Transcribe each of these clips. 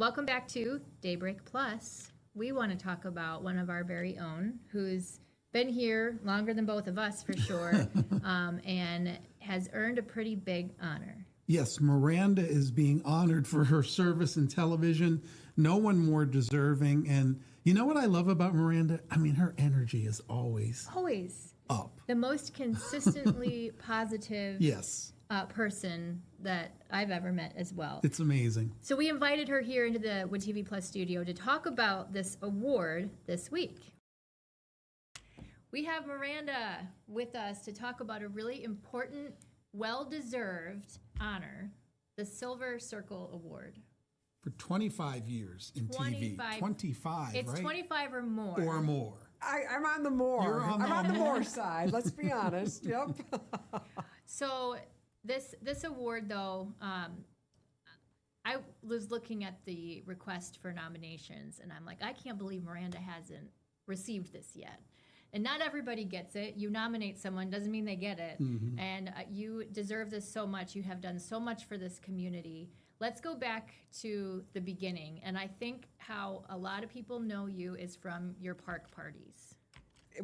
welcome back to Daybreak Plus. We want to talk about one of our very own who's been here longer than both of us for sure, and has earned a pretty big honor. Yes, Miranda is being honored for her service in television. No one more deserving. And you know what I love about Miranda? I mean, her energy is always up. The most consistently positive Yes. Person that I've ever met as well. It's amazing. So we invited her here into the Wood TV Plus studio to talk about this award this week. We have Miranda with us to talk about a really important, well-deserved honor, the Silver Circle Award. For 25 years in TV. 25, it's right? 25 or more. Or more. I'm on the more. You're on I'm on the more side. Let's be honest. Yep. So this award, though, I was looking at the request for nominations, and I'm like, I can't believe Miranda hasn't received this yet. And not everybody gets it. You nominate someone, doesn't mean they get it. Mm-hmm. And you deserve this so much. You have done so much for this community. Let's go back to the beginning. And I think how a lot of people know you is from your park parties.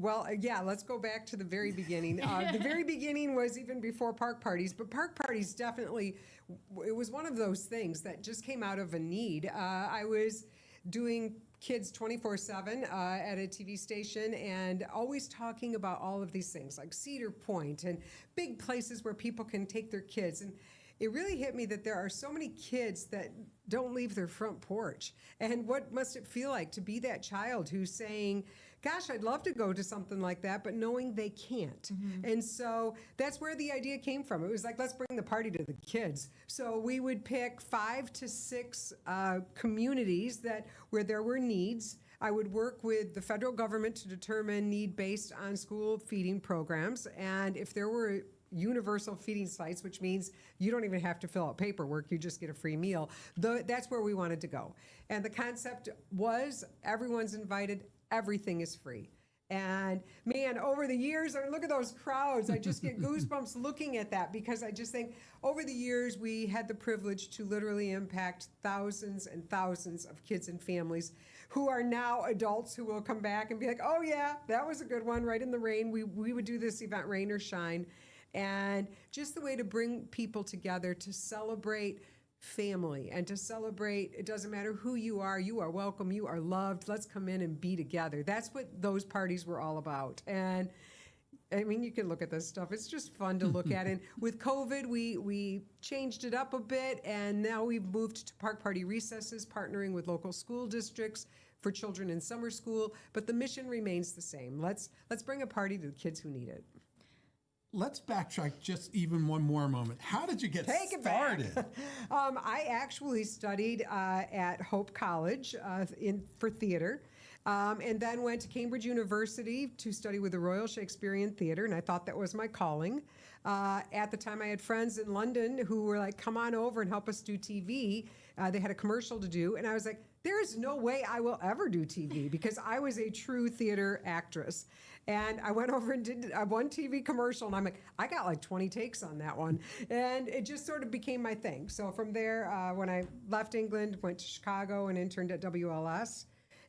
Well, yeah, let's go back to the very beginning. The very beginning was even before park parties, but park parties definitely, it was one of those things that just came out of a need. I was doing kids 24/7 at a TV station and always talking about all of these things like Cedar Point and big places where people can take their kids. And it really hit me that there are so many kids that don't leave their front porch. And what must it feel like to be that child who's saying, gosh, I'd love to go to something like that, but knowing they can't. Mm-hmm. And so that's where the idea came from. It was like, let's bring the party to the kids. So we would pick 5 to 6 communities where there were needs. I would work with the federal government to determine need based on school feeding programs. And if there were universal feeding sites, which means you don't even have to fill out paperwork, you just get a free meal, that's where we wanted to go. And the concept was everyone's invited, everything is free. And man, over the years, I mean, look at those crowds. I just get goosebumps looking at that because I just think over the years, we had the privilege to literally impact thousands and thousands of kids and families who are now adults who will come back and be like, oh yeah, that was a good one, right in the rain. We would do this event, rain or shine. And just the way to bring people together to celebrate family and to celebrate, it doesn't matter who you are welcome, you are loved, let's come in and be together. That's what those parties were all about. And I mean, you can look at this stuff. It's just fun to look at. And with COVID, we changed it up a bit, and now we've moved to park party recesses, partnering with local school districts for children in summer school. But the mission remains the same. Let's bring a party to the kids who need it. Let's backtrack just even one more moment. How did you get started? I actually studied at Hope College for theater. And then went to Cambridge University to study with the Royal Shakespearean Theatre, and I thought that was my calling. At the time, I had friends in London who were like, come on over and help us do TV. They had a commercial to do, and I was like, there is no way I will ever do TV because I was a true theater actress. And I went over and did one TV commercial, and I'm like, I got like 20 takes on that one. And it just sort of became my thing. So from there, when I left England, went to Chicago and interned at WLS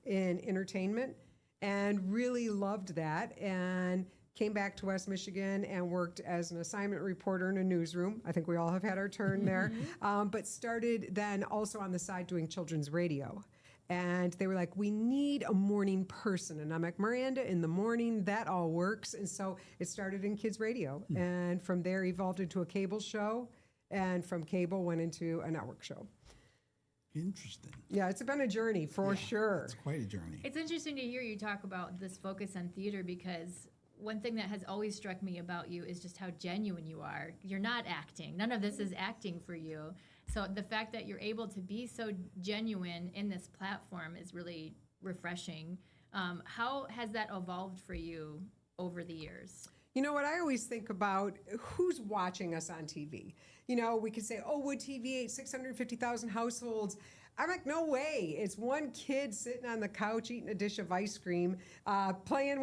in entertainment and really loved that, and came back to West Michigan and worked as an assignment reporter in a newsroom. I think we all have had our turn there, but started then also on the side doing children's radio. And they were like, we need a morning person. And I'm like, Miranda, in the morning, that all works. And so it started in kids radio. And from there evolved into a cable show. And from cable went into a network show. Interesting. Yeah, it's been a journey for sure. It's quite a journey. It's interesting to hear you talk about this focus on theater because one thing that has always struck me about you is just how genuine you are. You're not acting. None of this is acting for you. So the fact that you're able to be so genuine in this platform is really refreshing. How has that evolved for you over the years? You know what I always think about, who's watching us on TV? You know, we could say, oh, Wood TV, 650,000 households. I'm like, no way. It's one kid sitting on the couch eating a dish of ice cream, playing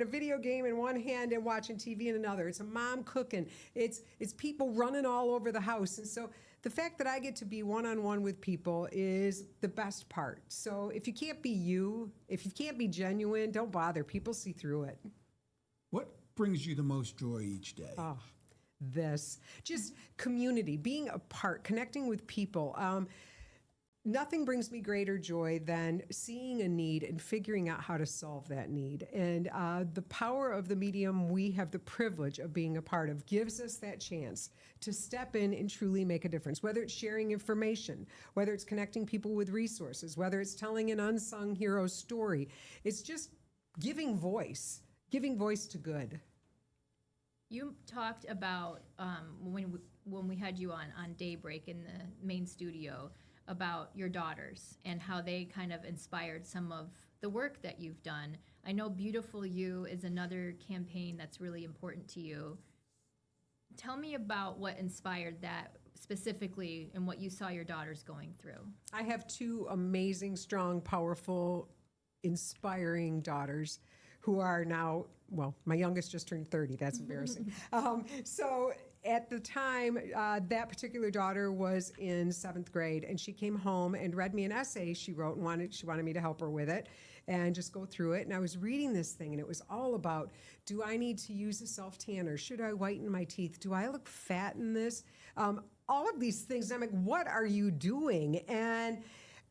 a video game in one hand and watching TV in another. It's a mom cooking. It's people running all over the house. And so the fact that I get to be one-on-one with people is the best part. So if you can't be you, if you can't be genuine, don't bother. People see through it. What brings you the most joy each day? Oh, this. Just community, being a part, connecting with people. Nothing brings me greater joy than seeing a need and figuring out how to solve that need. And the power of the medium we have the privilege of being a part of gives us that chance to step in and truly make a difference, whether it's sharing information, whether it's connecting people with resources, whether it's telling an unsung hero story. It's just giving voice to good. You talked about when we had you on Daybreak in the main studio about your daughters and how they kind of inspired some of the work that you've done. I know Beautiful You is another campaign that's really important to you. Tell me about what inspired that specifically and what you saw your daughters going through. I have two amazing, strong, powerful, inspiring daughters who are now, well, my youngest just turned 30. That's embarrassing. So at the time, that particular daughter was in 7th grade, and she came home and read me an essay she wrote and she wanted me to help her with it and just go through it. And I was reading this thing, and it was all about, do I need to use a self-tanner? Should I whiten my teeth? Do I look fat in this? All of these things. And I'm like, what are you doing? And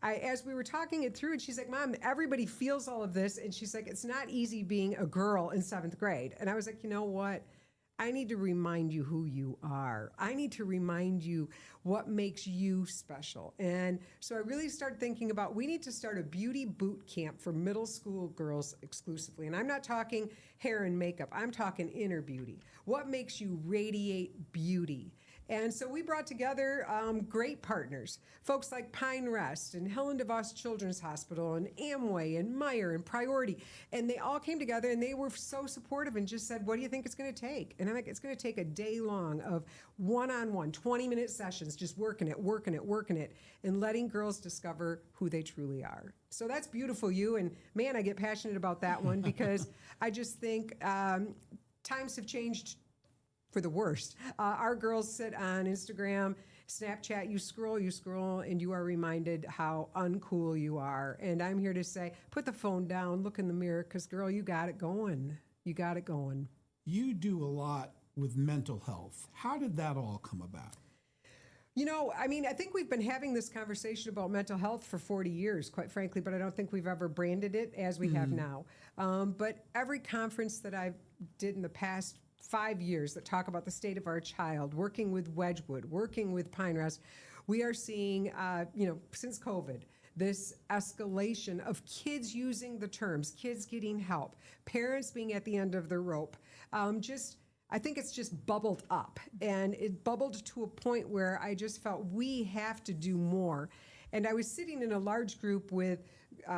as we were talking it through, and she's like, Mom, everybody feels all of this. And she's like, it's not easy being a girl in 7th grade. And I was like, you know what? I need to remind you who you are. I need to remind you what makes you special. And so I really started thinking about, we need to start a beauty boot camp for middle school girls exclusively. And I'm not talking hair and makeup. I'm talking inner beauty. What makes you radiate beauty? And so we brought together great partners, folks like Pine Rest and Helen DeVos Children's Hospital and Amway and Meyer and Priority. And they all came together and they were so supportive and just said, what do you think it's going to take? And I'm like, it's going to take a day long of one-on-one, 20-minute sessions, just working it, and letting girls discover who they truly are. So that's Beautiful You. And man, I get passionate about that one because I just think times have changed for the worst. Our girls sit on Instagram, Snapchat, you scroll, and you are reminded how uncool you are. And I'm here to say, put the phone down, look in the mirror, because girl, you got it going. You got it going. You do a lot with mental health. How did that all come about? You know, I mean, I think we've been having this conversation about mental health for 40 years, quite frankly, but I don't think we've ever branded it as we have now. But every conference that I've did in the past 5 years that talk about the state of our child, working with Wedgwood, working with Pine Rest, we are seeing, since COVID, this escalation of kids using the terms, kids getting help, parents being at the end of the rope. I think it's just bubbled up, and it bubbled to a point where I just felt we have to do more. And I was sitting in a large group with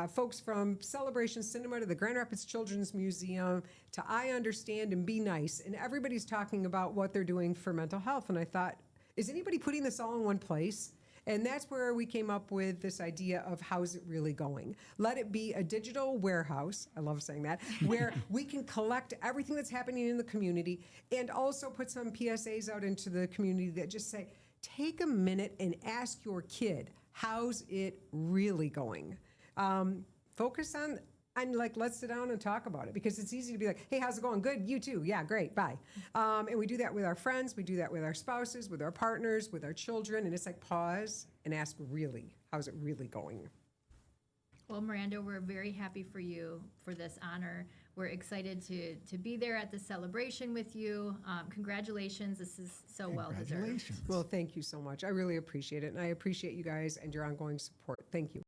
folks from Celebration Cinema to the Grand Rapids Children's Museum to I Understand and Be Nice, and everybody's talking about what they're doing for mental health. And I thought, is anybody putting this all in one place? And that's where we came up with this idea of how's it really going? Let it be a digital warehouse, I love saying that, where we can collect everything that's happening in the community and also put some PSAs out into the community that just say, take a minute and ask your kid, how's it really going? Focus on let's sit down and talk about it, because it's easy to be like, hey, how's it going? Good, you too. Yeah, great, bye. And we do that with our friends, we do that with our spouses, with our partners, with our children, and it's like pause and ask really, how's it really going? Well, Maranda, we're very happy for you for this honor. We're excited to be there at the celebration with you. Congratulations, this is so well deserved. Congratulations. Well, thank you so much. I really appreciate it, and I appreciate you guys and your ongoing support. Thank you.